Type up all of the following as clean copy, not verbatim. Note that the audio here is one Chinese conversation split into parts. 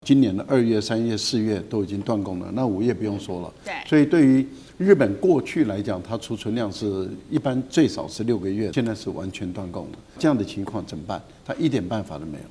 今年的2月、3月、4月都已經斷供了，那5月不用說了。对，所以对於日本過去來講，它儲存量是一般最少是6個月，現在是完全斷供了。這樣的情況怎麼辦？它一點辦法都沒有。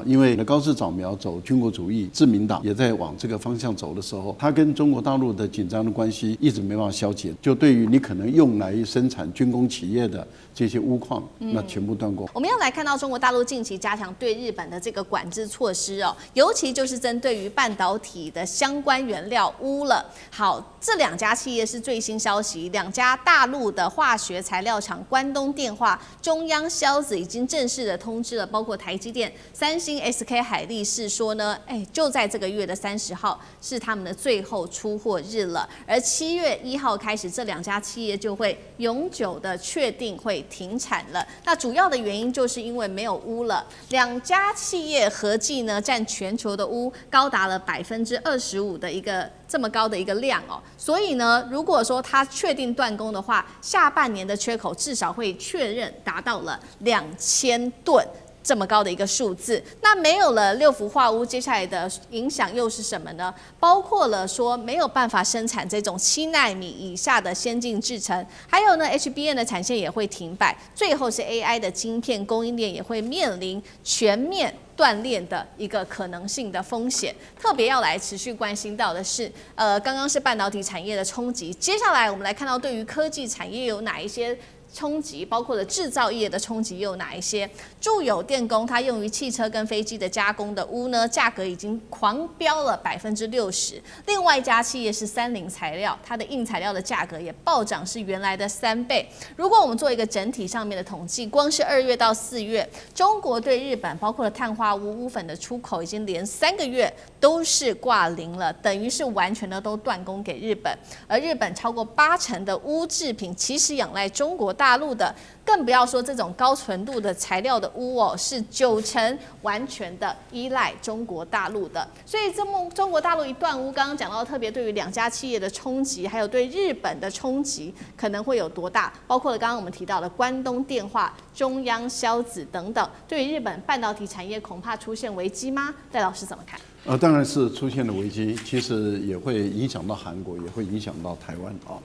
因為高市早苗走軍國主義，自民黨也在往這個方向走的時候，他跟中國大陸的緊張的關係一直沒辦法消解，就對於你可能用來生產軍工企業的這些鎢礦，那全部斷供。我們要來看到中國大陸近期加強對日本的這個管制措施哦，尤其就是針對於半導體的相關原料鎢了。好，這2家企業是最新消息，2家大陸的化學材料廠關東電化、中央硝子已經正式的通知了，包括台積電、三星、SK 海力士說呢，就在這個月的30號是他們的最後出貨日了，而7月1號開始，這2家企業就會永久的確定會停產了。那主要的原因就是因為沒有鎢了，2家企業合計呢佔全球的鎢高達了25%的一個這麼高的一個量哦，所以呢，如果說它確定斷供的話，下半年的缺口至少會確認達到了2000噸。這麼高的一個數字，那沒有了6氟化鎢，接下來的影響又是什麼呢？包括了說沒有辦法生產這種7奈米以下的先進製程，還有呢 HBM 的產線也會停擺，最後是 AI 的晶片供應鏈也會面臨全面斷鏈的一個可能性的風險。特別要來持續關心到的是，剛剛是半導體產業的衝擊，接下來我們來看到對於科技產業有哪一些衝擊，包括了製造業的衝擊又有哪一些？住友電工它用於汽車跟飛機的加工的鎢呢，價格已經狂飆了60%。另外一家企業是三菱材料，它的硬材料的價格也暴漲，是原來的3倍。如果我們做一個整體上面的統計，光是2月到4月，中國對日本包括了碳化鎢、鎢粉的出口已經連3個月都是掛零了，等於是完全的都斷供給日本。而日本超過80%的鎢製品其實仰賴中國大陸的，更不要說這種高純度的材料的鎢哦，是90%完全的依賴中國大陸的。所以中國大陸一斷鎢，剛剛講到特別對於2家企業的衝擊，還有對日本的衝擊可能會有多大？包括了剛剛我們提到的關東電化、中央硝子等等，對於日本半導體產業恐怕出現危機嗎？戴老師怎麼看？當然是出現了危機，其實也會影響到韓國，也會影響到台灣啊。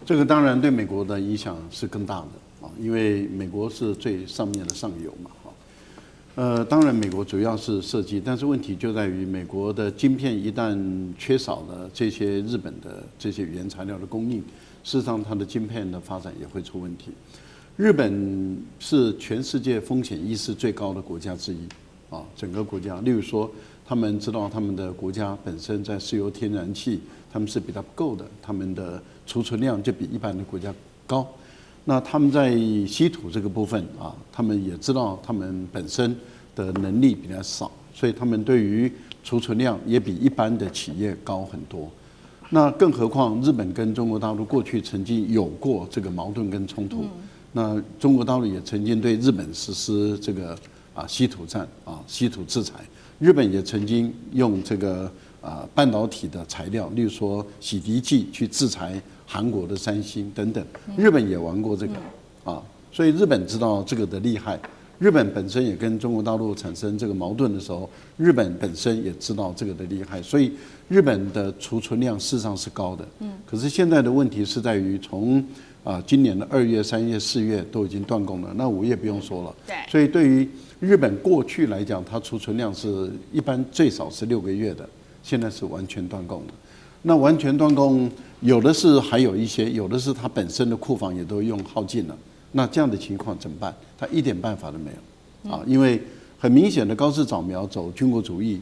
這個當然對美國的影響是更大的啊，因為美國是最上面的上游嘛。當然美國主要是設計，但是問題就在於美國的晶片一旦缺少了這些日本的這些原材料的供應，事實上它的晶片的發展也會出問題。日本是全世界風險意識最高的國家之一啊，整個國家，例如說他們知道他們的國家本身在石油天然氣他们是比較不夠的，他們的儲存量就比一般的國家高。那他們在稀土這個部分啊，他們也知道他們本身的能力比較少，所以他們對於儲存量也比一般的企業高很多。那更何況日本跟中國大陸過去曾經有過這個矛盾跟衝突，那中國大陸也曾經對日本實施這個稀土戰啊，稀土制裁。日本也曾經用這個半導體的材料，例如說洗滌劑去制裁韓國的三星等等，日本也玩過這個啊，所以日本知道這個的厲害。日本本身也跟中國大陸產生這個矛盾的時候，日本本身也知道這個的厲害，所以日本的儲存量事實上是高的。可是現在的問題是在於從今年的2月、3月、4月都已經斷供了，那5月不用說了。對，所以对於日本過去來講，它儲存量是一般最少是6個月的，現在是完全斷供的。那完全斷供，有的是還有一些，有的是它本身的庫房也都用耗盡了。那這樣的情況怎麼辦？他一點辦法都沒有啊！因為很明顯的高市早苗走軍國主義，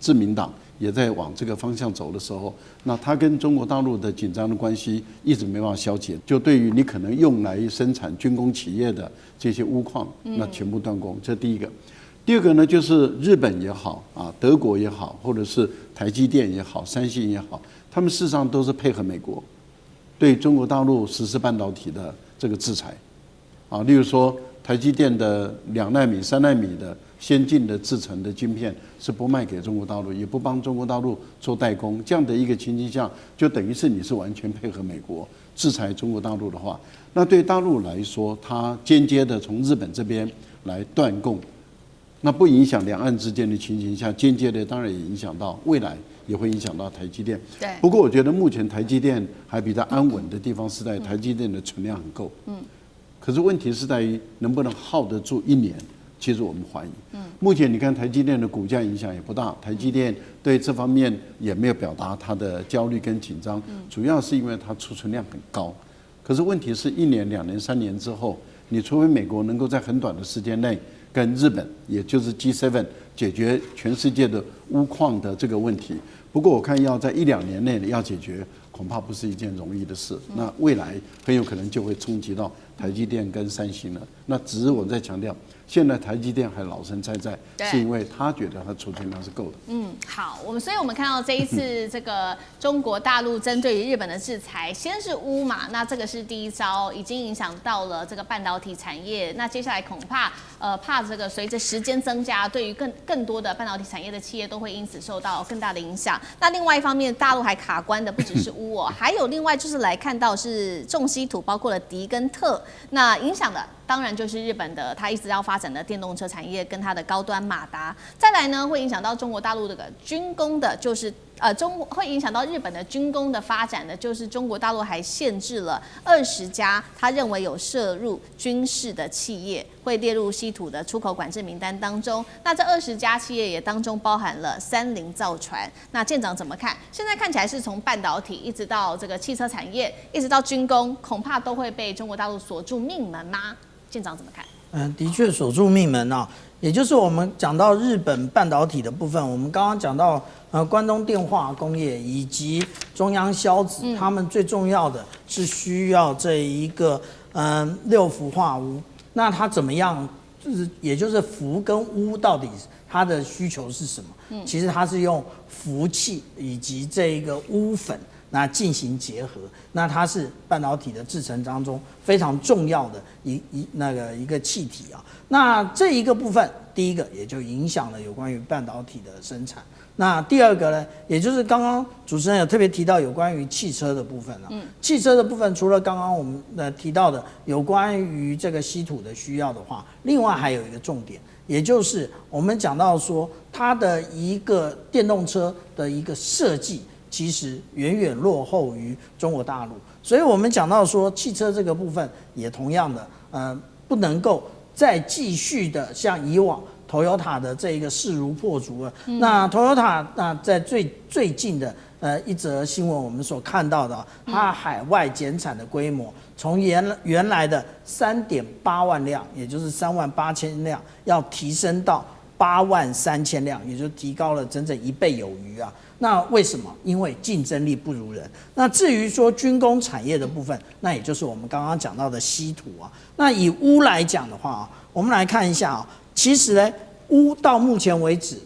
自民黨也在往這個方向走的時候，那他跟中國大陸的緊張的關係一直沒辦法消解，就對於你可能用來生產軍工企業的這些鎢礦，那全部斷供。這第一個。第二個呢，就是日本也好啊，德國也好，或者是台積電也好，三星也好，他們事實上都是配合美國，對中國大陸實施半導體的這個制裁。啊，例如說台積電的2奈米、3奈米的先進的製程的晶片是不賣給中國大陸，也不幫中國大陸做代工，這樣的一個情形下，就等於是你是完全配合美國制裁中國大陸的話，那對大陸來說，它間接的從日本這邊來斷供那不影響兩岸之間的情形下，間接的当然也影響到未来，也會影響到台積電。對。不過我覺得目前台積電還比較安穩的地方是在台積電的存量很夠。可是問題是在於能不能耗得住1年，其實我們懷疑。目前你看台積電的股價影響也不大，台積電對這方面也沒有表達它的焦慮跟緊張，主要是因為它儲存量很高。可是問題是1年、2年、3年之後，你除非美國能夠在很短的時間內跟日本，也就是 G7 解決全世界的鎢礦的這個問題。不過我看要在1、2年內要解決，恐怕不是一件容易的事。那未來很有可能就會衝擊到台積電跟三星了。那只是我在強調，現在台積電還老神在在，是因為他覺得他儲存量是夠的。好，所以我們看到這一次這個中國大陸針對於日本的制裁，先是鎢嘛，那這個是第一招，已經影響到了這個半導體產業。那接下來恐怕怕这個隨着時間增加，對於更多的半導體產業的企業都會因此受到更大的影響。那另外一方面，大陸還卡關的不只是鎢哦，還有另外就是來看到是重稀土，包括了鋰跟鉻，那影響的當然就是日本的它一直要發展的電動車產業跟它的高端馬達。再來呢，會影響到中國大陸這個軍工的，就是會影響到日本的軍工的發展的，就是中國大陸還限制了20家他認為有涉入軍事的企業，會列入稀土的出口管制名單當中。那這20家企業也當中包含了三菱造船。那艦長怎麼看？現在看起來是從半導體一直到這個汽車產業，一直到軍工，恐怕都會被中國大陸鎖住命門嗎？艦長怎麼看？的確鎖住命門啊，也就是我們講到日本半導體的部分，我們剛剛講到關東電化工業以及中央消子，他們最重要的是需要這一個6氟化鎢，那它怎麼樣？就是也就是氟跟鎢到底它的需求是什麼？其實它是用氟气以及這一個鎢粉。那進行結合，那它是半導體的製程當中非常重要的一個氣體啊。那這一個部分，第一個也就影響了有關於半導體的生產。那第二個呢，也就是剛剛主持人有特別提到有關於汽車的部分啊。汽車的部分除了剛剛我們提到的有關於這個稀土的需要的話，另外還有一個重點，也就是我們講到說它的一個電動車的一個設計。其實遠遠落後於中國大陸，所以我們講到說汽車這個部分也同樣的，不能夠再繼續的像以往 Toyota 的這一個勢如破竹了。那 Toyota 那在最近的一則新聞，我們所看到的，它海外減產的規模從原來的3.8萬輛，也就是38000輛，要提升到83000輛，也就提高了整整1倍有餘啊。那為什麼？因為競爭力不如人。那至於說軍工產業的部分，那也就是我們剛剛講到的稀土啊。那以鎢來講的話，我們來看一下啊，其實呢，鎢到目前為止，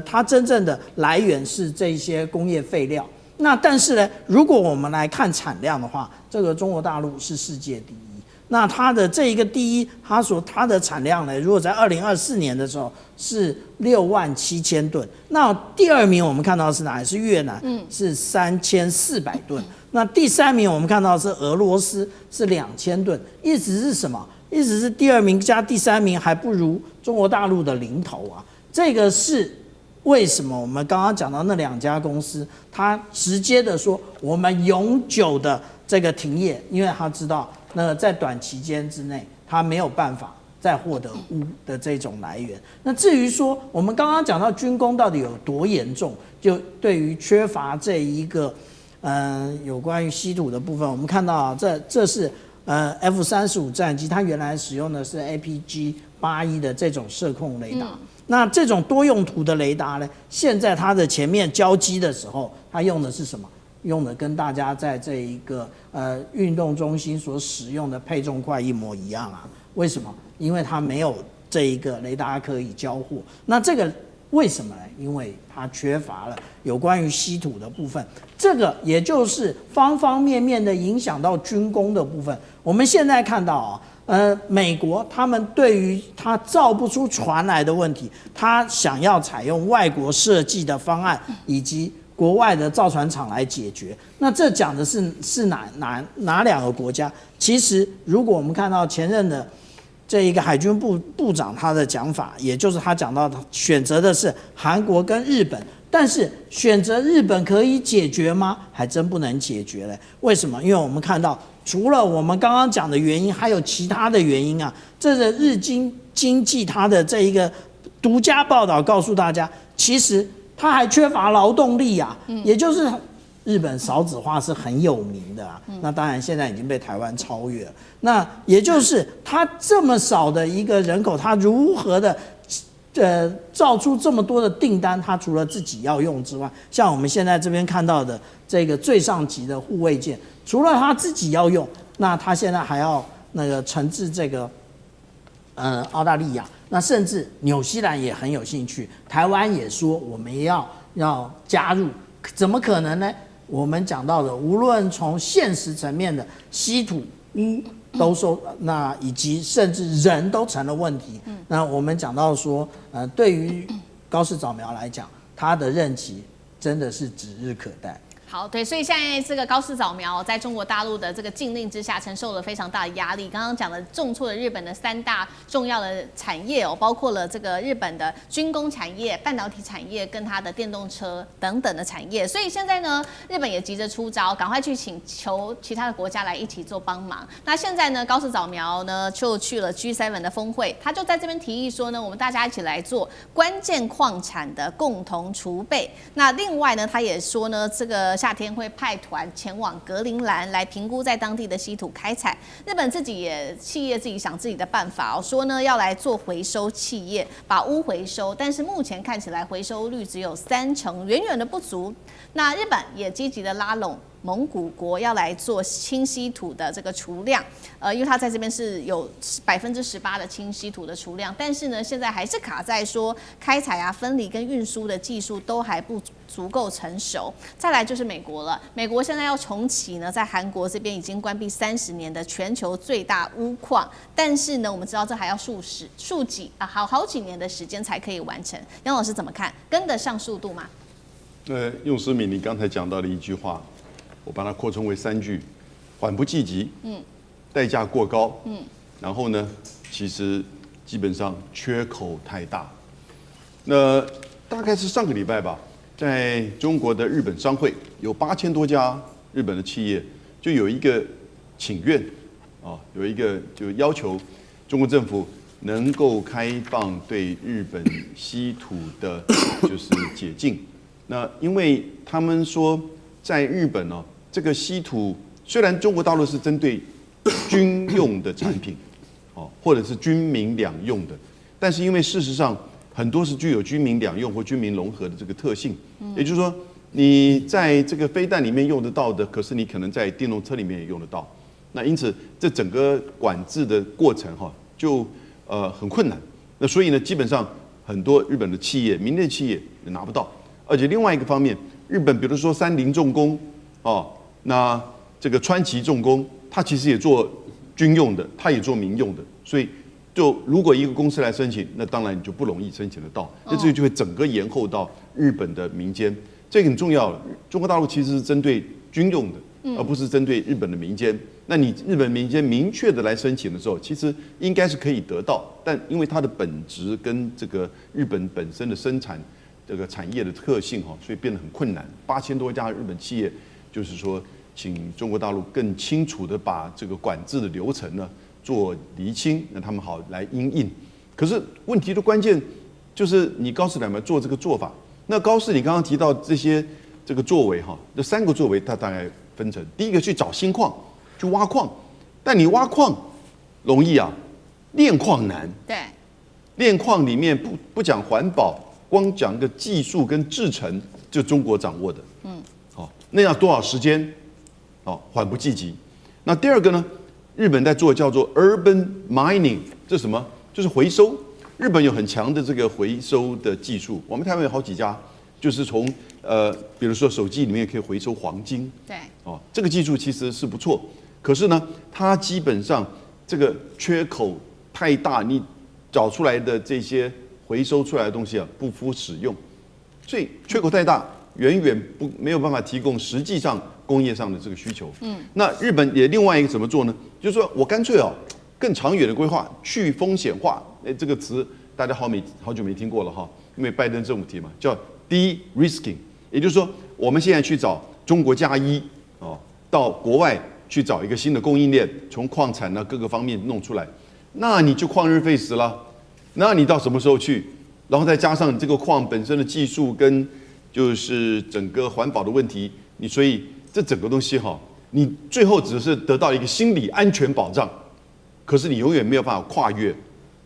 它真正的來源是這些工業廢料。那但是呢，如果我們來看產量的話，這個中國大陸是世界第一。那它的這一個第一，它的產量呢，如果在2024年的時候是67000噸，那第二名我們看到是哪裡？是越南，是3400噸。那第三名我們看到是俄羅斯，是2000噸。意思是什麼？意思是第二名加第三名還不如中國大陸的零頭啊。這個是為什麼？我們剛剛講到那2家公司，它直接的說我們永久的這個停業，因為他知道。那在短期間之內，它沒有辦法再獲得鎢的這種來源。那至於說我們剛剛講到軍工到底有多嚴重，就對於缺乏這一個有關於稀土的部分，我們看到啊，這是F-35戰機，它原來使用的是 APG-81的這種射控雷達。那這種多用途的雷達呢，現在它的前面交機的時候，它用的是什麼？用的跟大家在這一個運動中心所使用的配重塊一模一樣啊？為什麼？因為它沒有這一個雷達可以交貨。那這個為什麼呢？因為它缺乏了有關於稀土的部分。這個也就是方方面面的影響到軍工的部分。我們現在看到啊，美國他們對於它造不出船來的問題，他想要採用外國設計的方案以及國外的造船廠來解決。那這講的是哪2個國家？其實如果我們看到前任的這一個海軍部長他的講法，也就是他講到他選擇的是韓國跟日本，但是選擇日本可以解決嗎？還真不能解決嘞。為什麼？因為我們看到除了我們剛剛講的原因，還有其他的原因啊。這個日經濟它的這一個獨家報道告訴大家，其實它還缺乏勞動力啊，也就是日本少子化是很有名的啊。那當然现在已經被台灣超越了。那也就是它這麼少的一個人口，它如何的造出這麼多的訂單？它除了自己要用之外，像我們現在這邊看到的這個最上級的護衛艦，除了它自己要用，那它現在還要那個承制這個澳大利亞，那甚至紐西蘭也很有興趣，台灣也說我們要加入，怎麼可能呢？我們講到的，無論從現實層面的稀土污都收，那以及甚至人都成了問題。那我們講到說，對於高市早苗來講，他的任期真的是指日可待。好，对，所以现在这个高市早苗在中国大陸的這個禁令之下，承受了非常大的壓力。剛剛講的重挫了日本的3大重要的產業哦，包括了這個日本的軍工產業、半導體產業跟它的電動車等等的產業。所以現在呢，日本也急着出招，趕快去請求其他的國家來一起做幫忙。那現在呢，高市早苗呢就去了 G7 的峰會，他就在這邊提議說呢，我們大家一起來做關鍵礦產的共同儲備。那另外呢，他也說呢，這個夏天會派團前往格陵蘭來評估在當地的稀土開採。日本自己也企業自己想自己的辦法哦，說呢要來做回收企業，把污回收，但是目前看起來回收率只有30%，遠遠的不足。那日本也積極的拉攏蒙古國要來做輕稀土的這個儲量，因為它在這邊是有18%的輕稀土的儲量，但是呢，現在還是卡在說開採啊、分離跟運輸的技術都還不足夠成熟。再來就是美國了，美國現在要重啟呢，在韓國這邊已經關閉30年的全球最大鎢礦，但是呢，我們知道這還要好幾年的時間才可以完成。楊老師怎麼看？跟得上速度嗎？用詩敏你剛才講到的一句話，我把它擴充為3句：緩不濟急，代價過高，然後呢，其實基本上缺口太大。那大概是上個禮拜吧，在中國的日本商會有8000多家日本的企業，就有一個請願啊，有一個就要求中國政府能夠開放對日本稀土的，就是解禁。那因為他們說，在日本呢，這個稀土雖然中國大陸是針對軍用的產品，哦，或者是軍民兩用的，但是因為事實上很多是具有軍民兩用或軍民融合的這個特性，也就是說，你在這個飛彈裡面用得到的，可是你可能在電動車裡面也用得到。那因此，這整個管制的過程哈，就很困難。那所以呢，基本上很多日本的企業、民間企業也拿不到。而且另外一個方面，日本比如說三菱重工，哦，那這個川崎重工，它其實也做軍用的，它也做民用的，所以就如果一個公司來申請，那當然你就不容易申請得到，那這個就會整個延後到日本的民間，這個很重要了。中國大陸其實是針對軍用的，而不是針對日本的民間。那你日本民間明確的來申請的時候，其實應該是可以得到，但因為它的本質跟這個日本本身的生產這個產業的特性哈，所以變得很困難。8000多家日本企業，就是說，請中國大陸更清楚的把這個管制的流程呢做釐清，讓他們好來因應。可是問題的關鍵就是你高市早苗做這個做法。那高市你剛剛提到這些這個作為哈，這3個作為它大概分成：第一個去找新礦，去挖礦，但你挖礦容易啊，煉礦難。對，煉礦裡面不講環保。光講個技術跟製程，就中國掌握的，好，那要多少時間？哦，緩不濟急。那第二個呢？日本在做叫做 urban mining， 這是什麼？就是回收。日本有很強的這個回收的技術，我們台灣有好幾家，就是從比如說手機裡面可以回收黃金，對，哦，這個技術其實是不錯，可是呢，它基本上這個缺口太大，你找出來的這些回收出來的東西啊，不敷使用，所以缺口太大，遠遠沒有辦法提供實際上工業上的這個需求。那日本也另外一個怎麼做呢？就是說我乾脆更長遠的規劃，去風險化。這個詞大家好久沒聽過了哈，因為拜登政府提嘛，叫 de-risking， 也就是說，我們現在去找中國加一哦，到國外去找一個新的供應鏈，從礦產各個方面弄出來，那你就曠日費時了。那你到什麼時候去？然後再加上這個礦本身的技術跟就是整個環保的問題，所以這整個東西哈，你最後只是得到一個心理安全保障，可是你永遠沒有辦法跨越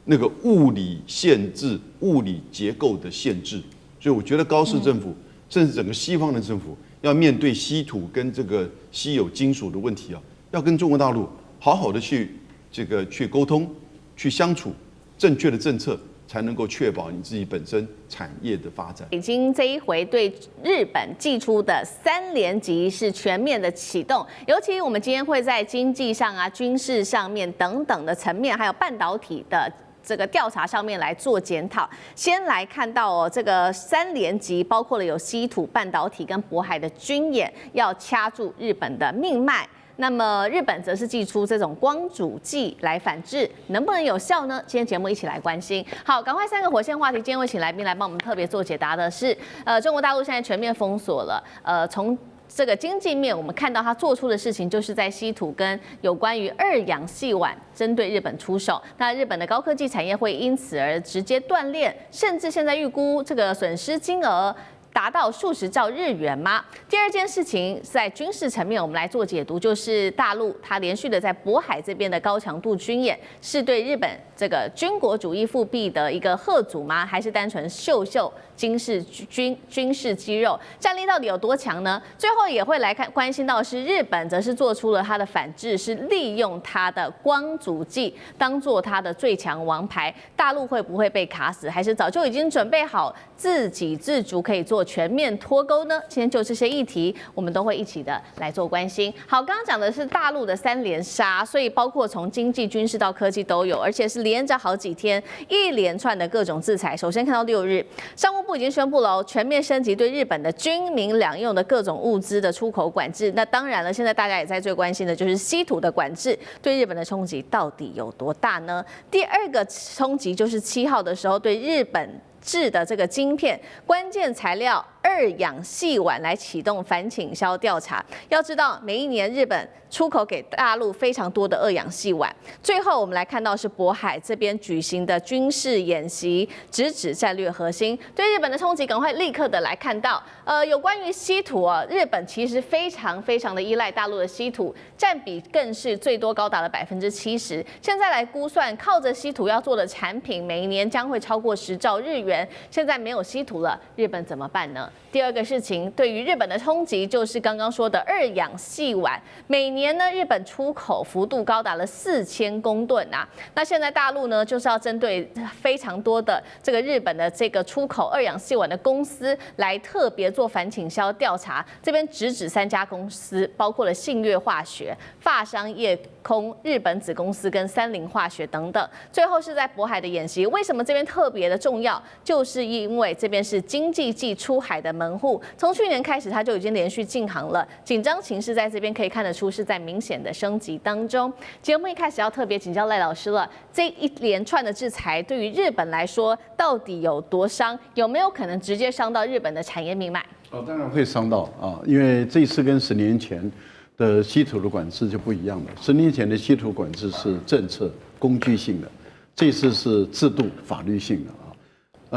那個物理限制、物理結構的限制。所以我覺得高市政府，甚至整個西方的政府，要面對稀土跟這個稀有金屬的問題啊，要跟中國大陸好好的去溝通、去相處，正確的政策，才能夠確保你自己本身產業的發展。北京這一回對日本祭出的3連擊是全面的啟動，尤其我們今天會在經濟上啊、軍事上面等等的層面，還有半導體的這個調查上面來做檢討。先來看到哦，這個3連擊包括了有稀土、半導體跟渤海的軍演，要掐住日本的命脈。那麼日本則是祭出這種光阻劑來反制，能不能有效呢？今天節目一起來關心。好，趕快3個火線話題，今天會請來賓來幫我們特別做解答的是，中國大陸現在全面封鎖了，從這個經濟面，我們看到他做出的事情，就是在稀土跟有關於2氧矽烷針對日本出手。那日本的高科技產業會因此而直接斷鏈，甚至現在預估這個損失金額達到數十兆日元嗎？第二件事情在軍事層面，我們來做解讀，就是大陸它連續的在渤海這邊的高強度軍演，是對日本這個軍國主義復辟的一個嚇阻嗎？還是單純秀秀軍事肌肉，戰力到底有多強呢？最後也會來關心到的是日本則是做出了它的反制，是利用它的光阻劑當做它的最強王牌。大陸會不會被卡死，還是早就已經準備好自給自足，可以做全面脫鈎呢？今天就這些議題，我們都會一起的來做關心。好，剛剛講的是大陸的3連殺，所以包括從經濟、軍事到科技都有，而且是連着好幾天一連串的各種制裁。首先看到6日，商務部已經宣布了全面升級對日本的軍民兩用的各種物資的出口管制。那當然了，現在大家也在最關心的就是稀土的管制對日本的衝擊到底有多大呢？第二個衝擊就是7號的時候對日本制的這個晶片關鍵材料2氧矽烷來啟動反傾銷調查。要知道，每一年日本出口給大陸非常多的2氧矽烷。最後，我們來看到是渤海這邊舉行的軍事演習，直指戰略核心，對日本的衝擊，趕快立刻的來看到。有關於稀土啊，日本其實非常的依賴大陸的稀土，佔比更是最多高達了70%。現在來估算，靠着稀土要做的產品，每一年將會超過10兆日元。現在沒有稀土了，日本怎麼辦呢？第二個事情，對於日本的衝擊就是剛剛說的2氧矽烷，每年呢日本出口幅度高達了4000公噸啊。那現在大陸呢就是要針對非常多的這個日本的這個出口2氧矽烷的公司來特別做反傾銷調查。這邊直指3家公司，包括了信越化學、法商業空、日本子公司跟三菱化學等等。最後是在渤海的演習，為什麼這邊特別的重要？就是因為這邊是經濟暨出海的門戶，從去年開始它就已經連續禁航了，緊張情勢在這邊可以看得出是在明顯的升級當中。節目一開始要特別請教賴老師了，這一連串的制裁對於日本來說到底有多傷？有沒有可能直接傷到日本的產業命脈？當然會傷到啊，因為這次跟10年前的稀土的管制就不一樣了。10年前的稀土管制是政策工具性的，這次是制度法律性的。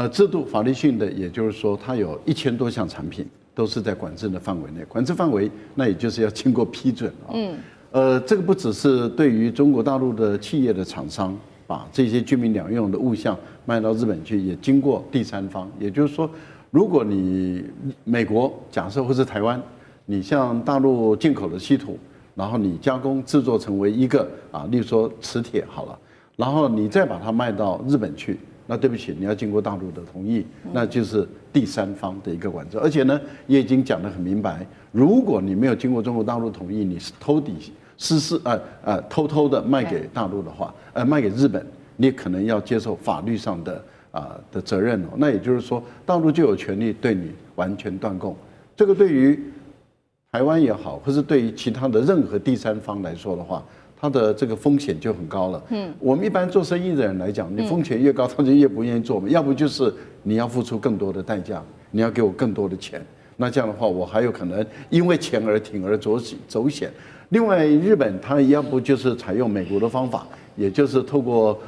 制度法律性的，也就是說，它有1000多項產品都是在管制的範圍內。管制範圍，那也就是要經過批准啊。這個不只是對於中國大陸的企業的廠商，把這些軍民兩用的物項賣到日本去，也經過第三方。也就是說，如果你美國假設或是台灣，你向大陸進口的稀土，然後你加工制作成為一個例如說磁鐵好了，然後你再把它賣到日本去。那對不起，你要經過大陸的同意，那就是第三方的一個管制。而且呢，也已經講得很明白，如果你沒有經過中國大陸同意，你是偷偷的賣給大陸的話，賣給日本，你可能要接受法律上的責任哦。那也就是說，大陸就有權利對你完全斷供。這個對於台灣也好，或是對於其他的任何第三方來說的話，它的這個風險就很高了。我們一般做生意的人來講，你風險越高，他就越不願意做嘛。要不就是你要付出更多的代價，你要給我更多的錢，那這樣的話，我還有可能因為錢而鋌而走險。另外，日本它要不就是採用美國的方法，也就是透過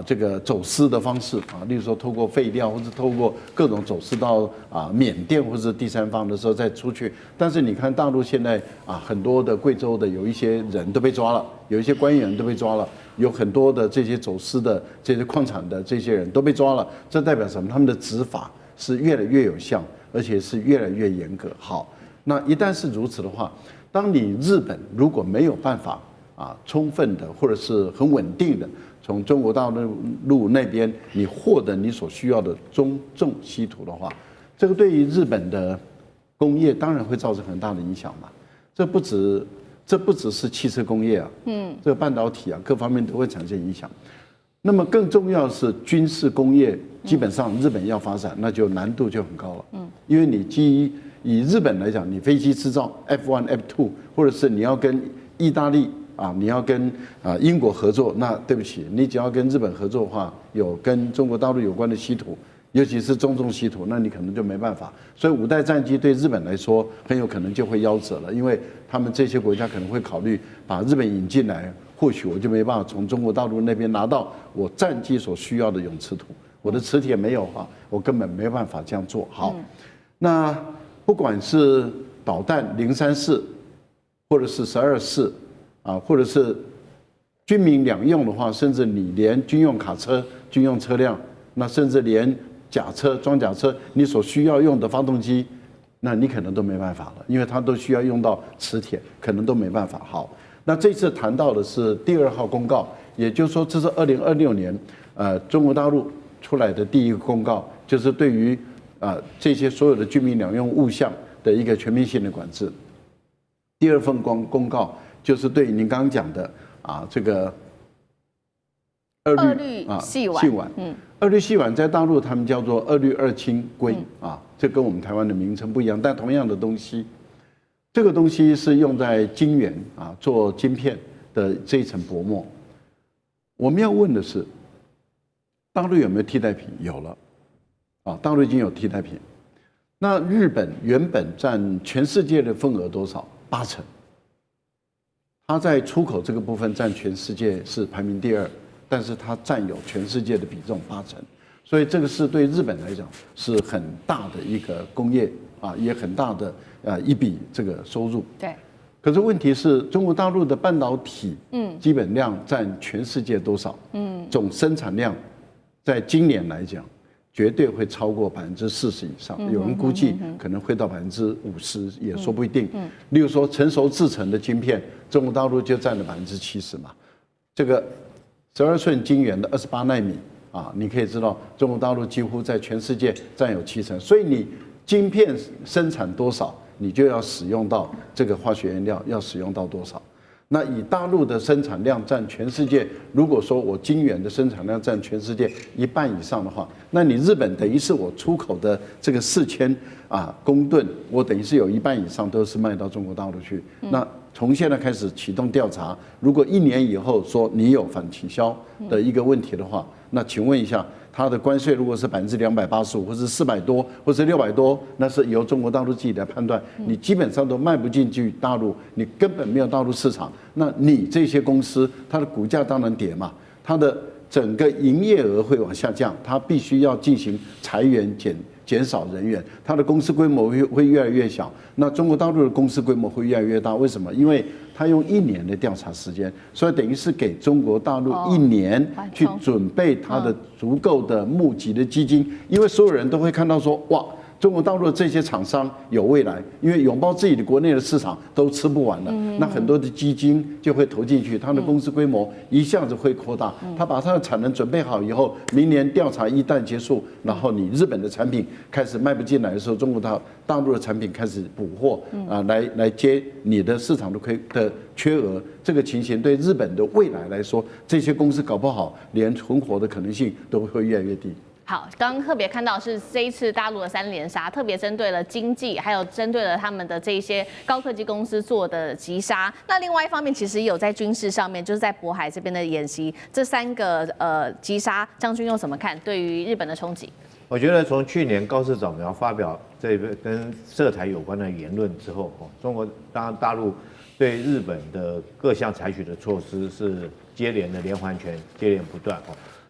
這個走私的方式例如說透過廢料或者透過各種走私到緬甸或者第三方的時候再出去。但是你看大陸現在很多的貴州的有一些人都被抓了，有一些官員都被抓了，有很多的這些走私的這些礦產的這些人都被抓了。這代表什麼？他们的執法是越來越有效，而且是越來越嚴格。好，那一旦是如此的話，當你日本如果沒有辦法充分的或者是很穩定的從中國大陸那邊你獲得你所需要的中重稀土的話，這個對於日本的工業當然會造成很大的影響嘛。這不只是汽車工業這個半導體各方面都會產生影響。那麼更重要的是軍事工業，基本上日本要發展，那就難度就很高了。因為你以日本來講，你飛機製造 F1、F2， 或者是你要跟意大利你要跟英國合作，那對不起，你只要跟日本合作的話，有跟中國大陸有關的稀土，尤其是中重稀土，那你可能就沒辦法。所以5代戰機對日本來說，很有可能就會夭折了，因為他們這些國家可能會考慮把日本引進來，或許我就沒辦法從中國大陸那邊拿到我戰機所需要的永磁土，我的磁鐵沒有的話，我根本沒辦法這樣做。好，那不管是導彈034，或者是12-4。或者是軍民兩用的話，甚至你連軍用卡車、軍用車輛，那甚至連甲車、裝甲車，你所需要用的發動機，那你可能都沒辦法了，因為它都需要用到磁鐵，可能都沒辦法。好，那這次談到的是第2號公告，也就是說這是2026年中國大陸出來的第一個公告，就是對於這些所有的軍民兩用物項的一個全面性的管制。第2份公告。就是对您剛剛講的這個二氯細烷，二氯細烷在大陸他們叫做二氯二氫硅這跟我們台灣的名稱不一樣，但同樣的東西，這個東西是用在晶圓做晶片的這一層薄膜。我們要問的是，大陸有沒有替代品？有了，大陸已經有替代品。那日本原本佔全世界的份額多少？80%。它在出口這個部分佔全世界是排名第2，但是它佔有全世界的比重80%，所以這個是對日本來講是很大的一個工業也很大的一筆這個收入。對。可是問題是中國大陸的半導體基本量佔全世界多少？總生產量在今年來講絕對會超過40%以上，有人估計可能會到50%，也說不一定。例如說成熟製程的晶片，中國大陸就佔了70%嘛。這個12寸晶圓的28奈米你可以知道中國大陸幾乎在全世界佔有70%。所以你晶片生產多少，你就要使用到這個化學原料，要使用到多少。那以大陸的生產量佔全世界，如果說我晶圓的生產量佔全世界1半以上的話，那你日本等於是我出口的這個4000公噸，我等於是有1半以上都是賣到中國大陸去。那從現在開始啟動調查，如果1年以後說你有反傾銷的一個問題的話，那請問一下，它的關稅如果是285%，或是400多，或是600多，那是由中國大陸自己來判斷。你基本上都賣不進去大陸，你根本沒有大陸市場，那你這些公司它的股價當然跌嘛，它的整個營業額會往下降，它必須要進行裁員減少人員，它的公司規模會越來越小。那中國大陸的公司規模會越來越大，為什麼？因為它用1年的調查時間，所以等於是給中國大陸1年去準備它的足夠的募集的基金，因為所有人都會看到說，哇，中國大陸的這些廠商有未來，因為擁抱自己的國內的市場都吃不完了，那很多的基金就會投進去，它的公司規模一下子會擴大。它把它的產能準備好以後，明年調查一旦結束，然後你日本的產品開始賣不進來的時候，中國大陸的產品開始補貨來接你的市場的缺額。這個情形對日本的未來來說，這些公司搞不好連存活的可能性都會越來越低。好，剛剛特別看到是這一次大陸的3連殺，特別針對了經濟，還有針對了他們的這一些高科技公司做的擊殺。那另外一方面，其實也有在軍事上面，就是在渤海這邊的演習，這3個擊殺，將軍用什麼看？對於日本的衝擊？我覺得從去年高市早苗發表這個跟涉台有關的言論之後，中國當然大陸對日本的各項採取的措施是接連的連環拳，接連不斷。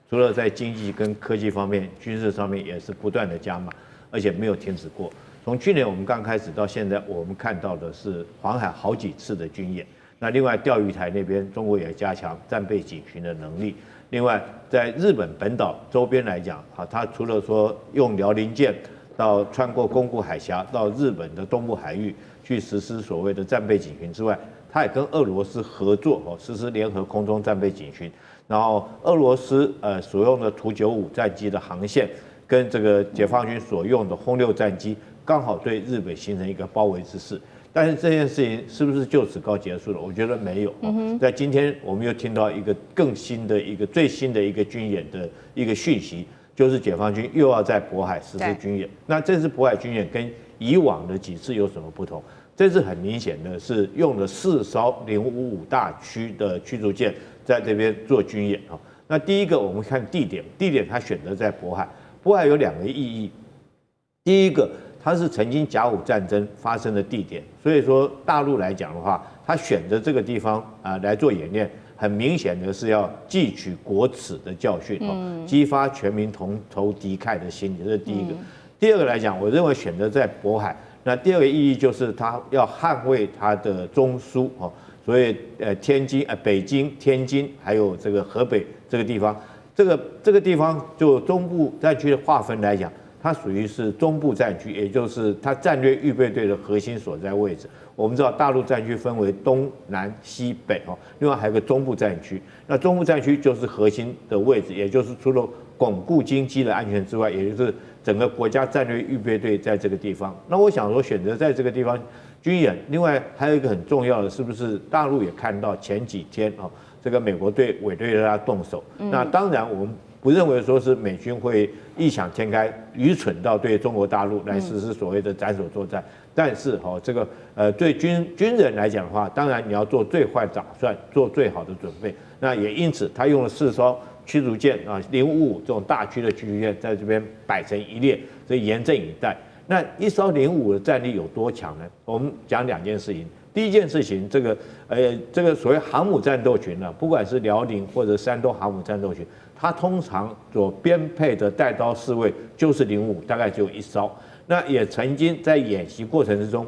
除了在經濟跟科技方面，軍事上面也是不斷的加碼，而且沒有停止過。從去年我們剛開始到現在，我們看到的是環海好幾次的軍演。那另外釣魚台那邊，中國也加強戰備警巡的能力。另外，在日本本島周邊來講，它除了說用遼寧艦到穿過宮古海峽到日本的東部海域去實施所謂的戰備警巡之外，它也跟俄羅斯合作實施聯合空中戰備警巡。然後俄羅斯所用的圖95戰機的航線，跟這個解放軍所用的轟6戰機，剛好對日本形成一個包圍之勢。但是這件事情是不是就此告結束了？我覺得沒有。在今天我們又聽到一個更新的一個最新的一個軍演的一個訊息，就是解放軍又要在渤海實施軍演。那這次渤海軍演跟以往的幾次有什麼不同？這次很明顯的是用了4艘055大驅的驅逐艦在這邊做軍演。那第一個我們看地點它選擇在渤海，渤海有2個意義。第一個，它是曾經甲午戰爭發生的地點，所以說大陸來講的話，它選擇這個地方來做演練，很明顯的是要汲取國恥的教訓，激發全民同仇敵愾的心理，這是第一個。第二個來講，我認為選擇在渤海。那第二個意義就是他要捍衛他的中樞，所以北京、天津還有這個河北這個地方，這個地方就中部戰區的劃分來講，它屬於是中部戰區，也就是它戰略預備隊的核心所在位置。我們知道大陸戰區分為東南西北，另外還有個中部戰區。那中部戰區就是核心的位置，也就是除了鞏固經濟的安全之外，也就是整個國家戰略預備隊在這個地方。那我想說，選擇在這個地方軍演，另外還有一個很重要的，是不是大陸也看到前幾天這個美國對委內瑞拉動手？那當然我們不認為說是美軍會異想天開、愚蠢到對中國大陸來實施所謂的斬首作戰。但是這個對軍人來講的話，當然你要做最壞打算，做最好的準備。那也因此，他用了4艘驅逐艦055這種大驅的驅逐艦在這邊擺成一列，所以嚴陣以待。那1艘055的戰力有多強呢？我們講2件事情。第一件事情，這個所謂航母戰鬥群呢，不管是遼寧或者山東航母戰鬥群，它通常所編配的带刀侍衛就是055，大概只有1艘。那也曾經在演習過程之中，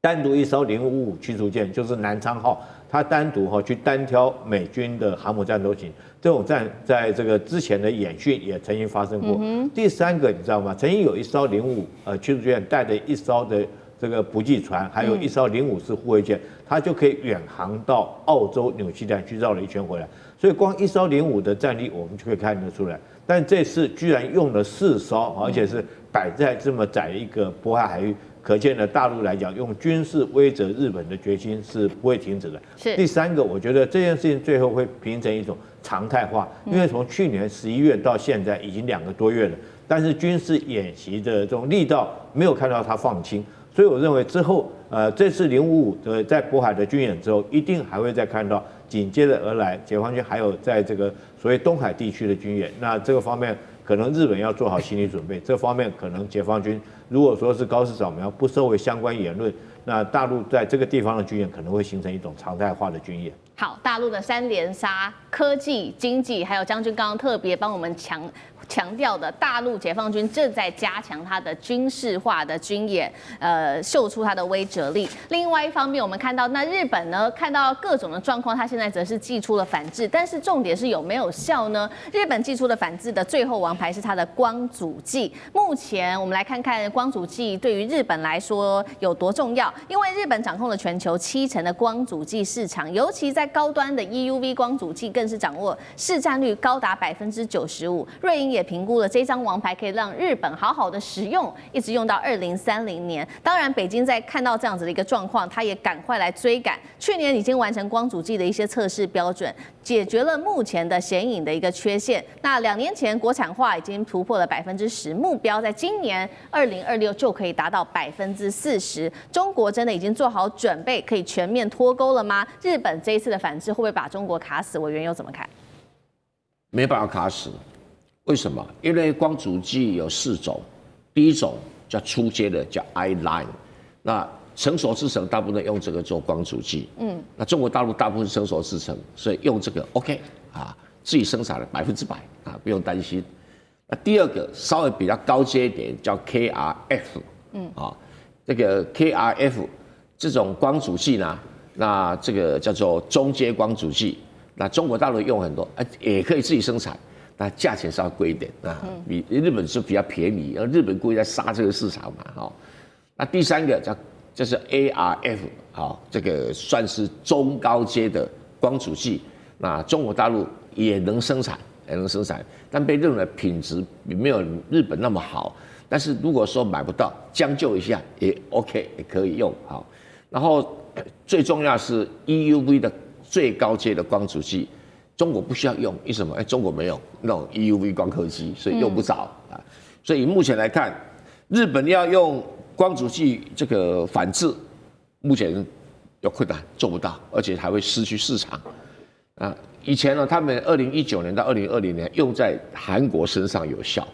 單獨1艘055驅逐艦，就是南昌號，它單獨去單挑美軍的航母戰鬥群，這種戰在這個之前的演訓也曾經發生過。第3個你知道嗎？曾經有1艘055驅逐艦帶着1艘的這個補給船，還有1艘054式護衛艦，它就可以遠航到澳洲、紐西蘭去繞了一圈回來。所以光1艘055的戰力，我們就可以看得出來。但這次居然用了4艘，而且是擺在這麼窄的一個渤海海域，可見呢，大陸來講用軍事威懾日本的決心是不會停止的。第3個，我覺得這件事情最後會形成一種常態化，因為從去年11月到現在已經2個多月了，但是軍事演習的這種力道沒有看到它放輕，所以我認為之後這次055的在渤海的軍演之後，一定還會再看到緊接着而來解放軍還有在這個所謂東海地區的軍演。那這個方面可能日本要做好心理準備，這方面可能解放軍如果說是高市早苗不收回相關言論，那大陸在這個地方的軍演可能會形成一種常態化的軍演。好，大陸的3連殺，科技、經濟，還有將軍剛剛特別幫我們強調的，大陸解放軍正在加強它的軍事化的軍演，秀出它的威懾力。另外一方面，我們看到那日本呢，看到各種的狀況，它現在則是祭出了反制，但是重點是有沒有效呢？日本祭出的反制的最後王牌是它的光阻劑。目前我們來看看光阻劑對於日本来說有多重要，因為日本掌控了全球70%的光阻劑市場，尤其在高端的 EUV 光阻剂更是掌握市占率高達95%。瑞银也也評估了這張王牌可以讓日本好好的使用，一直用到2030年。當然，北京在看到這樣子的一個狀況，他也趕快來追趕。去年已經完成光阻劑的一些測試標準，解決了目前的顯影的一個缺陷。那2年前國產化已經突破了10%，目標在今年2026就可以達到40%。中國真的已經做好準備，可以全面脫鈎了嗎？日本這一次的反制會不會把中國卡死？委員又怎麼看？沒辦法卡死，為什麼？因為光阻劑有4種，第一種叫初階的，叫 I-line， 那成熟製程大部分用這個做光阻劑，那中國大陸大部分成熟製程，所以用這個 OK 啊，自己生產了100%啊，不用擔心。那第二個稍微比較高階一點，叫 KRF，這個 KRF 這種光阻劑呢，那這個叫做中階光阻劑。那中國大陸用很多，也可以自己生產，那價錢稍微貴一點啊，比日本是比較便宜，而日本故意在殺這個市場嘛，哈。那第三個就是 ARF， 好，這個算是中高階的光阻劑，那中國大陸也能生產，但被認為品質沒有日本那麼好。但是如果說買不到，將就一下也 OK， 也可以用，好。然後最重要是 EUV 的。最高階的光阻劑，中國不需要用，為什麼？中國沒有那種 EUV 光刻機，所以用不着啊。所以目前來看，日本要用光阻劑這個反制，目前有困難，做不到，而且還會失去市場啊。以前呢，他們2019年到2020年用在韓國身上有效，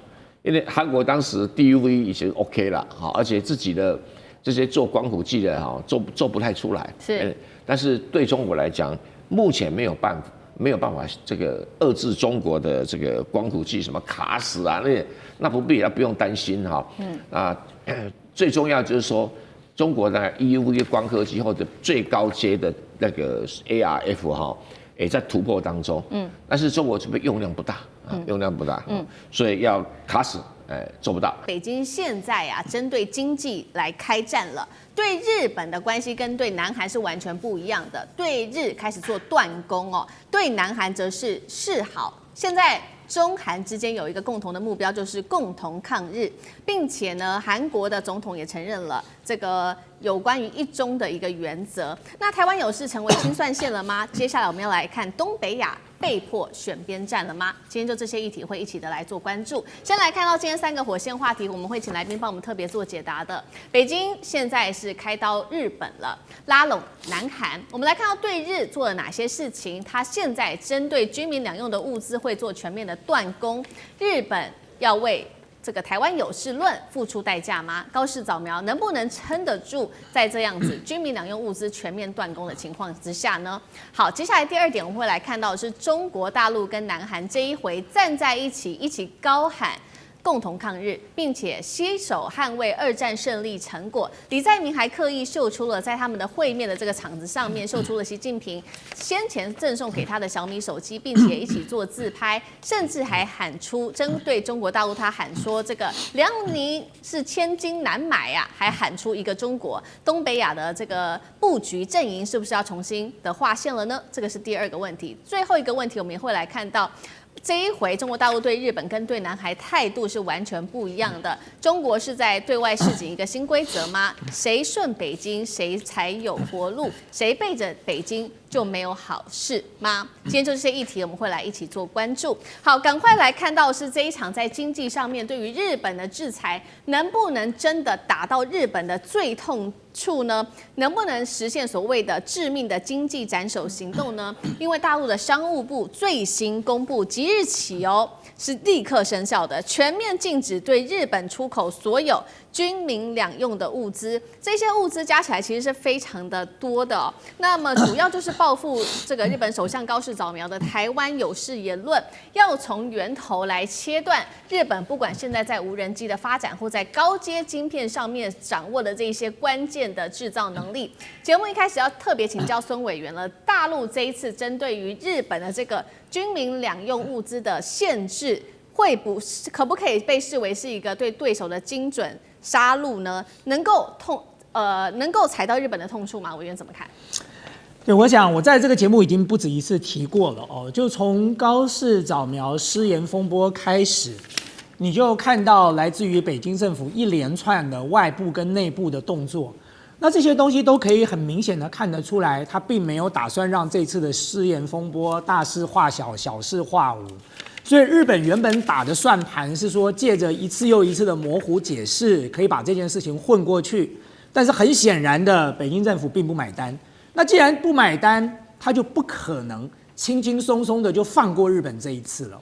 因為韓國當時 DUV 已經 OK 了，好，而且自己的這些做光伏劑的哈，做不太出來。是。但是对中国来講，目前沒有辦法這個遏制中國的這個光伏劑什麼卡死啊，那不必，不用擔心哈。最重要就是說，中國的 EUV 光刻機或者最高階的那個 ARF 哈，也在突破當中。但是中國這邊用量不大所以要卡死。做不到。北京現在啊，針對經濟來開戰了。對日本的關係跟對南韓是完全不一樣的。對日開始做斷供哦，對南韓則是示好。現在中韓之間有一個共同的目標，就是共同抗日，並且呢，韓國的總統也承認了這個有關於一中的一個原則。那台灣有事成為清算線了嗎？接下來我們要來看東北亞被迫選邊站了嗎？今天就這些議題會一起的來做關注。先來看到今天3個火線話題，我們會請來賓幫我們特別做解答的。北京現在是開刀日本了，拉攏南韓。我們來看到對日做了哪些事情？他現在針對軍民兩用的物資會做全面的斷供，日本要為這個台灣有事論付出代價嗎？高市早苗能不能撐得住在這樣子軍民兩用物資全面斷供的情況之下呢？好，接下來第2點我們會來看到的是中國大陸跟南韓這一回站在一起高喊共同抗日，並且攜手捍衛2戰勝利成果。李在明還刻意秀出了在他們的會面的這個場子上面，秀出了習近平先前贈送給他的小米手機，並且一起做自拍，甚至還喊出針對中國大陸，他喊說這個遼寧是千金難買啊，還喊出一個中國。東北亞的這個布局陣營是不是要重新的劃線了呢？這個是第2個問題。最後一個問題，我們也會來看到。這一回，中國大陸對日本跟對南韓態度是完全不一樣的。中國是在對外示警一個新規則嗎？誰順北京，誰才有活路？誰背着北京就沒有好事嗎？今天就這些議題，我們會來一起做關注。好，趕快來看到是這一場在經濟上面對於日本的制裁，能不能真的打到日本的最痛處呢？能不能實現所謂的致命的經濟斬首行動呢？因為大陸的商務部最新公布，即日起哦，是立刻生效的，全面禁止對日本出口所有軍民兩用的物資。這些物資加起來其實是非常的多的哦。那麼主要就是報復這個日本首相高市早苗的台灣有事言論，要從源頭來切斷日本不管現在在無人機的發展或在高階晶片上面掌握的這些關鍵的製造能力。節目一開始要特別請教孫委員了，大陸這一次針對於日本的這個軍民兩用物資的限制，可不可以被視為是一個對對手的精準殺戮呢？能夠踩到日本的痛處嗎？委員怎麼看？對，我想我在這個節目已經不止一次提過了哦，就從高市早苗失言風波開始，你就看到來自於北京政府一連串的外部跟內部的動作，那這些東西都可以很明顯的看得出來，他並沒有打算讓這次的失言風波大事化小，小事化無。所以日本原本打的算盤是說，借着一次又一次的模糊解釋，可以把這件事情混過去。但是很顯然的，北京政府並不買單。那既然不買單，他就不可能輕輕鬆鬆的就放過日本這一次了。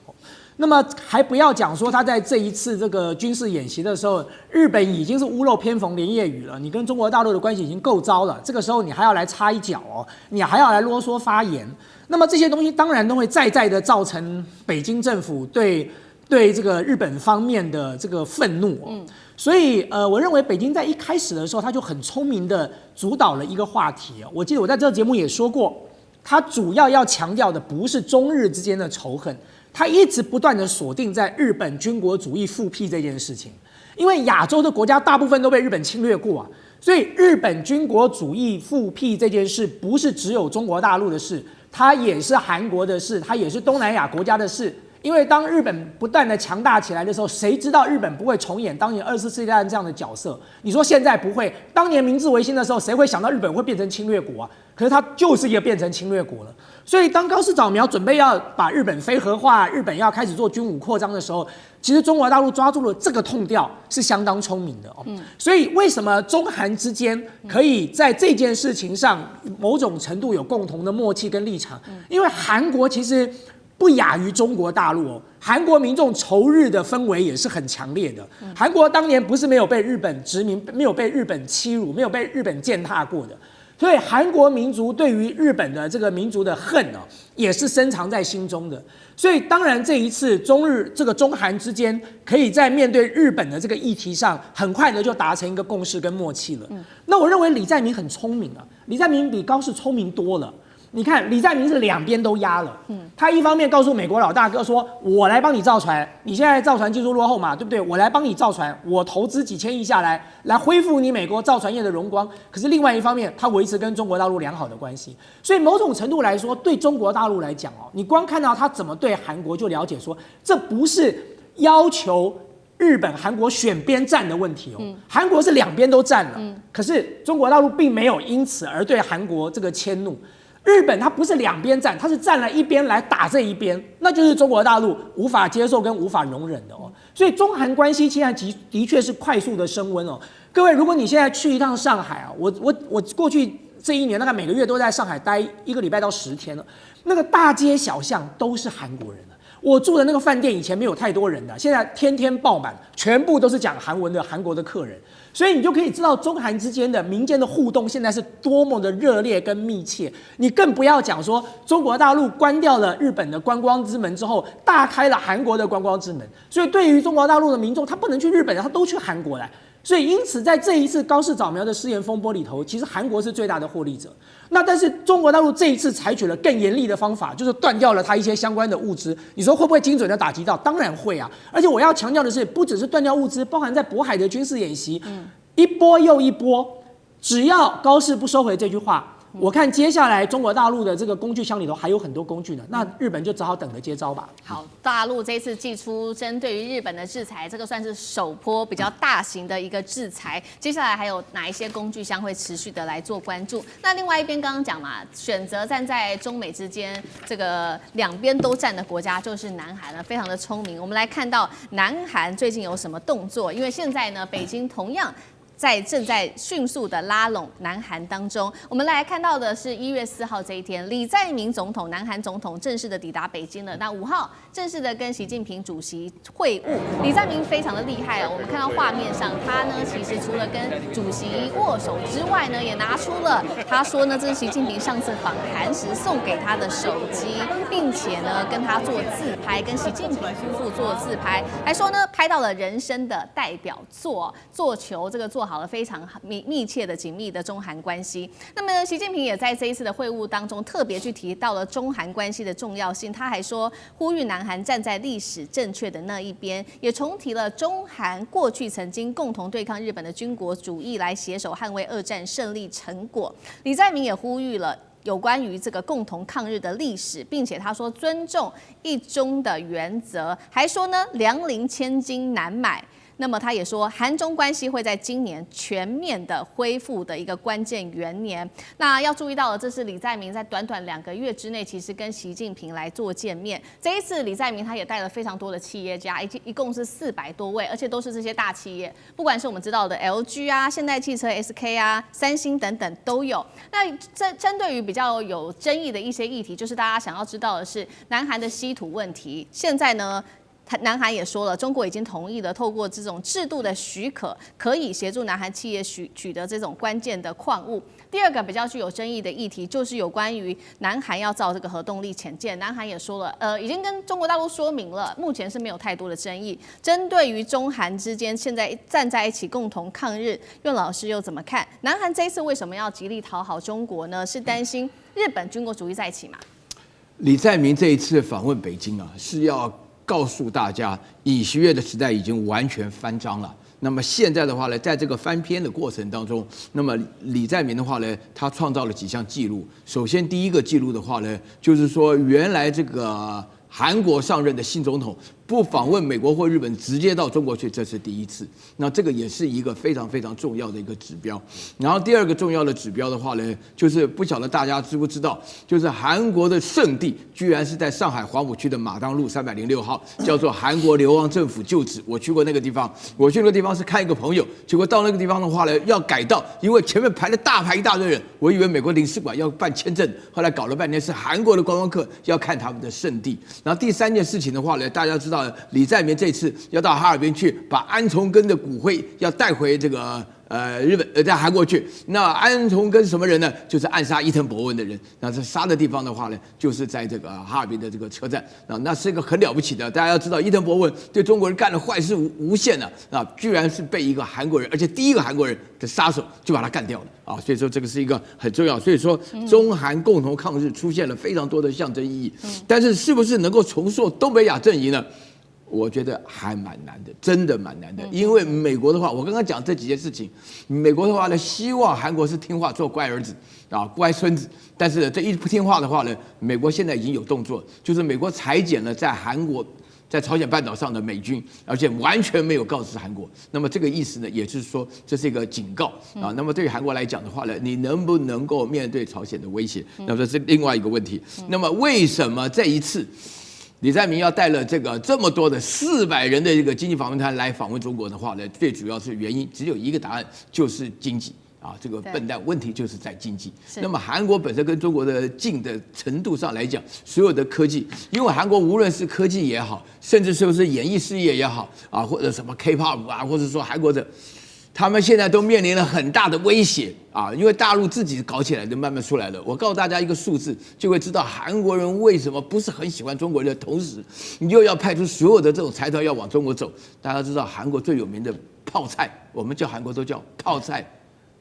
那麼還不要講說他在這一次這個軍事演習的時候，日本已經是屋漏偏逢連夜雨了，你跟中國大陸的關係已經夠糟了，這個時候你還要來插一腳哦，你還要來囉嗦發言，那麼這些東西當然都會再的造成北京政府對這個日本方面的這個憤怒哦。所以我認為北京在一開始的時候，他就很聰明的主導了一個話題哦。我記得我在這個節目也說過，他主要強調的不是中日之間的仇恨。他一直不斷的鎖定在日本軍國主義復辟這件事情，因為亞洲的國家大部分都被日本侵略過啊，所以日本軍國主義復辟這件事不是只有中國大陸的事，它也是韓國的事，它也是東南亞國家的事。因為當日本不斷的強大起來的時候，誰知道日本不會重演當年2次世界大戰這樣的角色？你說現在不會，當年明治維新的時候，誰會想到日本會變成侵略國啊？可是它就是一個變成侵略國了。所以當高市早苗準備要把日本非核化，日本要開始做軍武擴張的時候，其實中國大陸抓住了這個痛調，是相當聰明的哦。所以為什麼中韓之間可以在這件事情上某種程度有共同的默契跟立場？因為韓國其實不亞於中國大陸哦，韓國民眾仇日的氛圍也是很強烈的。韓國當年不是沒有被日本殖民，沒有被日本欺辱，沒有被日本踐踏過的。所以韓國民族對於日本的這個民族的恨哦，也是深藏在心中的。所以當然這一次中韓之間可以在面對日本的這個議題上，很快的就達成一個共識跟默契了。那我認為李在明很聰明啊，李在明比高市聰明多了。你看李在明是兩邊都壓了，他一方面告訴美國老大哥說，我來幫你造船，你現在造船技術落後嘛，對不對？我來幫你造船，我投資幾千億下來恢復你美國造船業的榮光。可是另外一方面，他維持跟中國大陸良好的關係，所以某種程度來說，對中國大陸來講哦，你光看到他怎麼對韓國，就了解說，這不是要求日本、韓國選邊站的問題哦，韓國是兩邊都站了，可是中國大陸並沒有因此而對韓國這個遷怒。日本它不是兩邊站，它是站了一邊來打這一邊，那就是中國大陸無法接受跟無法容忍的哦。所以中韓關係現在的確是快速的升溫哦。各位，如果你現在去一趟上海啊，我過去這一年大概每個月都在上海待1個禮拜到10天了，那個大街小巷都是韓國人啊。我住的那個飯店以前沒有太多人的，現在天天爆滿，全部都是講韓文的韓國的客人。所以你就可以知道中韓之間的民間的互動現在是多麼的熱烈跟密切。你更不要講說中國大陸關掉了日本的觀光之門之後，大開了韓國的觀光之門。所以對於中國大陸的民眾，他不能去日本，他都去韓國來。所以因此在這一次高市早苗的失言風波裡頭，其實韓國是最大的獲利者。那但是中國大陸這一次採取了更嚴厲的方法，就是斷掉了它一些相關的物資。你說會不會精準的打擊到？當然會啊！而且我要強調的是，不只是斷掉物資，包含在渤海的軍事演習，一波又一波。只要高市不收回這句話，我看接下來中國大陸的這個工具箱裡頭還有很多工具呢，那日本就只好等着接招吧。好，大陸這次祭出針對於日本的制裁，這個算是首波比較大型的一個制裁。接下來還有哪一些工具箱會持續的來做關注？那另外一邊剛剛講嘛，選擇站在中美之間這個兩邊都站的國家就是南韓了，非常的聰明。我們來看到南韓最近有什麼動作？因為現在呢，北京同樣正在迅速的拉攏南韓當中，我們來看到的是1月4號這一天，李在明總統，南韓總統正式的抵達北京了。那5號正式的跟習近平主席會晤。李在明非常的厲害哦，我們看到畫面上，他呢其實除了跟主席握手之外呢，也拿出了他說呢，這是習近平上次訪韓時送給他的手機，並且呢跟他做自拍，跟習近平夫婦做自拍，還說呢拍到了人生的代表作，做球這個做好了非常密切的緊密的中韓關係。那麼習近平也在這一次的會晤當中特別去提到了中韓關係的重要性，他還說呼籲南韓站在歷史正確的那一邊，也重提了中韓過去曾經共同對抗日本的軍國主義，來攜手捍衛2戰勝利成果。李在明也呼籲了有關於這個共同抗日的歷史，並且他說尊重一中的原則，還說呢糧林千金難買。那麼他也說，韓中關係會在今年全面的恢復的一個關鍵元年。那要注意到的，這是李在明在短短2個月之內，其實跟習近平來做見面。這一次李在明他也帶了非常多的企業家，一共是400多位，而且都是這些大企業，不管是我們知道的 LG 啊、現代汽車、SK 啊、三星等等都有。那針對於比較有爭議的一些議題，就是大家想要知道的是南韓的稀土問題。現在呢，南韓也說了，中國已經同意了，透過這種制度的許可，可以協助南韓企業取得這種關鍵的礦物。第二個比較具有爭議的議題，就是有關於南韓要造這個核動力潛艦。南韓也說了，已經跟中國大陸說明了，目前是沒有太多的爭議。針對於中韓之間現在站在一起共同抗日，苑老師又怎麼看？南韓這一次為什麼要極力討好中國呢？是擔心日本軍國主義再起嗎？李在明這一次訪問北京啊，是要告訴大家，尹錫悅的時代已經完全翻章了。那麼現在的話呢，在這個翻篇的過程當中，那麼李在明的話呢，他創造了幾項記錄。首先，第一個記錄的話呢，就是說原來這個韓國上任的新總統不訪問美國或日本，直接到中國去，這是第一次。那這個也是一個非常非常重要的一個指標。然後第二個重要的指標的話呢，就是不曉得大家知不知道，就是韓國的聖地居然是在上海黃浦區的馬當路306號，叫做韓國流亡政府舊址。我去過那個地方，我去那個地方是看一個朋友，結果到那個地方的話呢，要改道，因為前面排了大排一大堆人，我以為美國領事館要辦簽證，後來搞了半天是韓國的觀光客要看他們的聖地。然後第三件事情的話呢，大家知道李在明這次要到哈爾濱去，把安重根的骨灰要帶回這個日本在韓國去。那安重根什麼人呢？就是暗殺伊藤博文的人。那这殺的地方的話呢，就是在這個哈爾濱的這個車站。那是一個很了不起的，大家要知道伊藤博文對中國人幹的壞事無限的啊，居然是被一個韓國人，而且第一個韓國人的殺手就把他幹掉了啊。所以說這個是一個很重要。所以說中韓共同抗日出現了非常多的象徵意義。但是是不是能夠重塑東北亞陣營呢？我覺得還蠻難的，真的蠻難的。因為美國的話，我剛剛講這幾件事情，美國的話呢，希望韓國是聽話，做乖兒子啊，乖孫子。但是這一不聽話的話呢，美國現在已經有動作，就是美國裁減了在韓國、在朝鮮半島上的美軍，而且完全沒有告知韓國。那麼這個意思呢，也就是說這是一個警告啊。那麼對於韓國來講的話呢，你能不能夠面對朝鮮的威脅？那麼這是另外一個問題。那麼為什麼這一次李在明要帶了這麼多的400人的一個經濟訪問團來訪問中國的話呢，最主要是原因只有一個答案，就是經濟啊，這個笨蛋問題就是在經濟。那麼韓國本身跟中國的近的程度上來講，所有的科技，因為韓國無論是科技也好，甚至是不是演藝事業也好啊，或者什麼 K-pop 啊，或者說韓國的，他們現在都面臨了很大的威脅啊，因為大陸自己搞起來的慢慢出來了。我告訴大家一個數字，就會知道韓國人為什麼不是很喜歡中國人的同時，你又要派出所有的這種財團要往中國走。大家知道韓國最有名的泡菜，我們叫韓國都叫泡菜。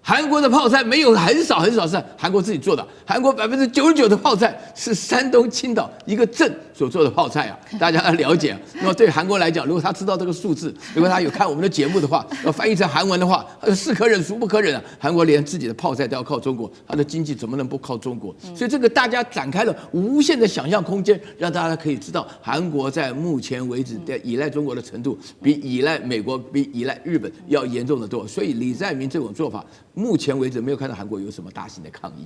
韓國的泡菜沒有很少是韓國自己做的，韓國99%的泡菜是山東青島一個鎮所做的泡菜啊，大家要了解啊。那麼對韓國來講，如果他知道這個數字，如果他有看我們的節目的話，要翻譯成韓文的話，是可忍孰不可忍啊！韓國連自己的泡菜都要靠中國，他的經濟怎麼能不靠中國？所以這個大家展開了無限的想象空間，讓大家可以知道韓國在目前為止的依賴中國的程度，比依賴美國、比依賴日本要嚴重得多。所以李在明這種做法，目前為止沒有看到韓國有什麼大型的抗議。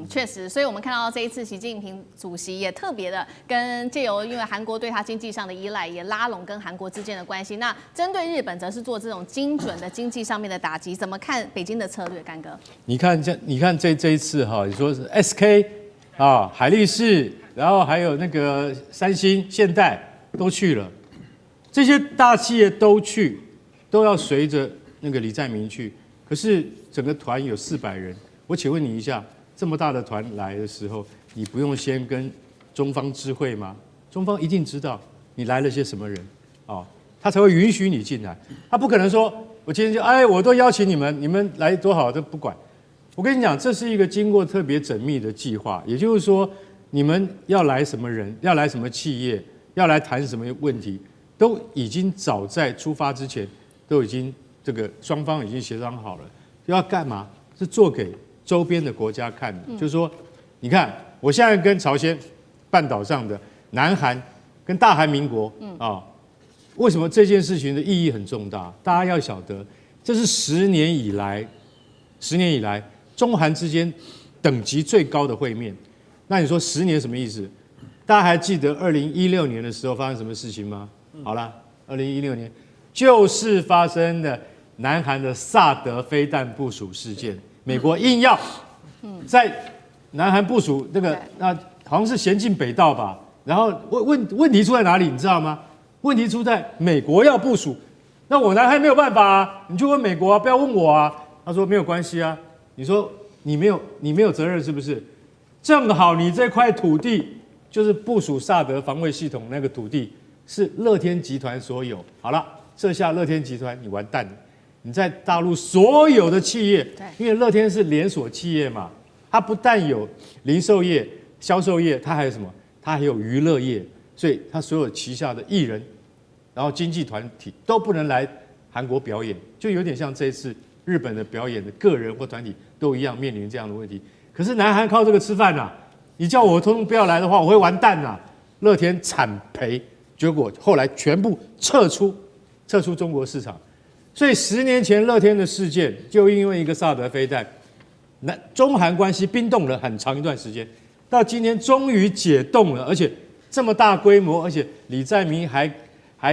確實，所以我們看到這一次習近平主席也特別的跟借由，因為韓國對他經濟上的依賴，也拉攏跟韓國之間的關係。那針對日本，則是做這種精準的經濟上面的打擊。怎麼看北京的策略，乾哥？你看這一次哈，你說是 SK 啊、海力士，然後還有那個三星、現代都去了，這些大企業都去，都要隨着那個李在明去。可是整個團有400人，我請問你一下，這麼大的團來的時候，你不用先跟中方知會嗎？中方一定知道你來了些什麼人，哦，他才會允許你進來。他不可能說，我今天就我都邀請你們，你們來多好都不管。我跟你講，這是一個經過特別縝密的計劃，也就是說，你們要來什麼人，要來什麼企業，要來談什麼問題，都已經早在出發之前都已經。這個雙方已經協商好了，要幹嘛？是做給周邊的國家看的，就是說，你看，我現在跟朝鮮半島上的南韓跟大韓民國為什麼這件事情的意義很重大？大家要曉得，這是10年以來中韓之間等級最高的會面。那你說10年什麼意思？大家還記得2016年的時候發生什麼事情嗎？好了，2016年就是發生了南韓的薩德飛彈部署事件，美國硬要在南韓部署那好像是咸鏡北道吧，然後問題出在哪裡？你知道嗎？問題出在美國要部署，那我南韓沒有辦法啊，你就問美國啊，不要問我啊。他說沒有關係啊，你說你沒有責任是不是？正好你這塊土地就是部署薩德防衛系統那個土地是樂天集團所有。好了，這下樂天集團你完蛋了，你在大陸所有的企業，因為樂天是連鎖企業嘛，它不但有零售業、銷售業，它還有什麼？它還有娛樂業，所以它所有旗下的藝人，然後經紀團體都不能來韓國表演，就有點像這一次日本的表演的個人或团體都一樣面臨這樣的問題。可是南韓靠这個吃飯吶，你叫我通通不要來的話，我會完蛋吶。樂天慘賠，結果後來全部撤出中國市場。所以10年前樂天的事件，就因為一個薩德飛彈，中韓關係冰凍了很長一段時間，到今天終於解凍了，而且這麼大規模，而且李在明還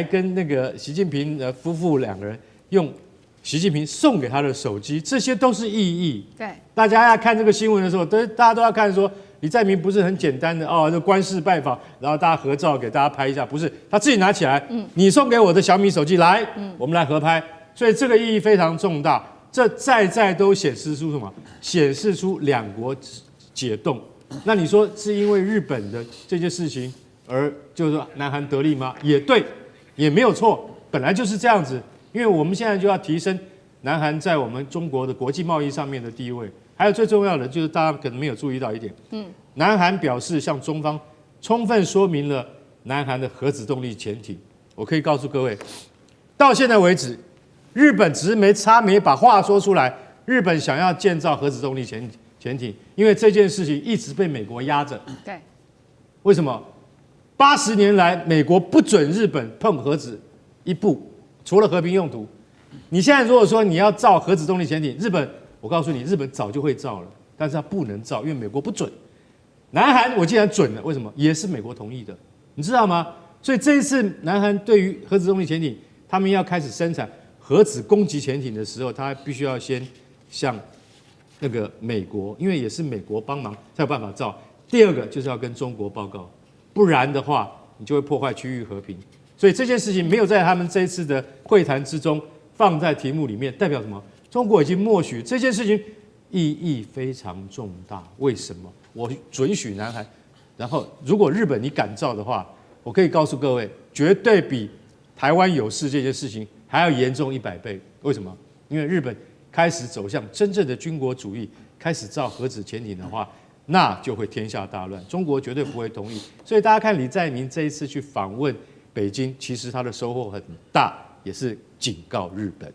跟那個習近平的夫婦兩個人用習近平送給他的手機，這些都是意義。對，大家要看這個新聞的時候，大家都要看說，李在明不是很簡單的就官事拜訪，然後大家合照給大家拍一下，不是他自己拿起來，你送給我的小米手機來，我們來合拍，所以這個意義非常重大。這在都顯示出什麼？顯示出兩國解凍。那你說是因為日本的這件事情而就是說南韓得利嗎？也對，也沒有錯，本來就是這樣子。因為我們現在就要提升南韓在我們中國的國際貿易上面的地位，還有最重要的就是大家可能沒有注意到一點，南韓表示向中方充分說明了南韓的核子動力潛艇。我可以告訴各位，到現在為止，日本只是沒把話說出來，日本想要建造核子動力潛艇，因為這件事情一直被美國壓着。對，為什麼？80年來，美國不准日本碰核子一步。除了和平用途，你現在如果說你要造核子動力潛艇，日本，我告訴你，日本早就會造了，但是它不能造，因為美國不准。南韓我既然准了，為什麼？也是美國同意的，你知道嗎？所以這一次南韓對於核子動力潛艇，他們要開始生產核子攻擊潛艇的時候，他必須要先向那個美國，因為也是美國幫忙才有辦法造。第二個就是要跟中國報告，不然的話，你就會破壞區域和平。所以這件事情沒有在他們這一次的會談之中放在題目裡面，代表什麼？中國已經默許這件事情意義非常重大。為什麼？我准許南韓，然後如果日本你敢造的話，我可以告訴各位，絕對比台灣有事這件事情還要嚴重100倍。為什麼？因為日本開始走向真正的軍國主義，開始造核子潛艇的話，那就會天下大亂。中國絕對不會同意。所以大家看李在明這一次去訪問北京，其實他的收穫很大，也是警告日本。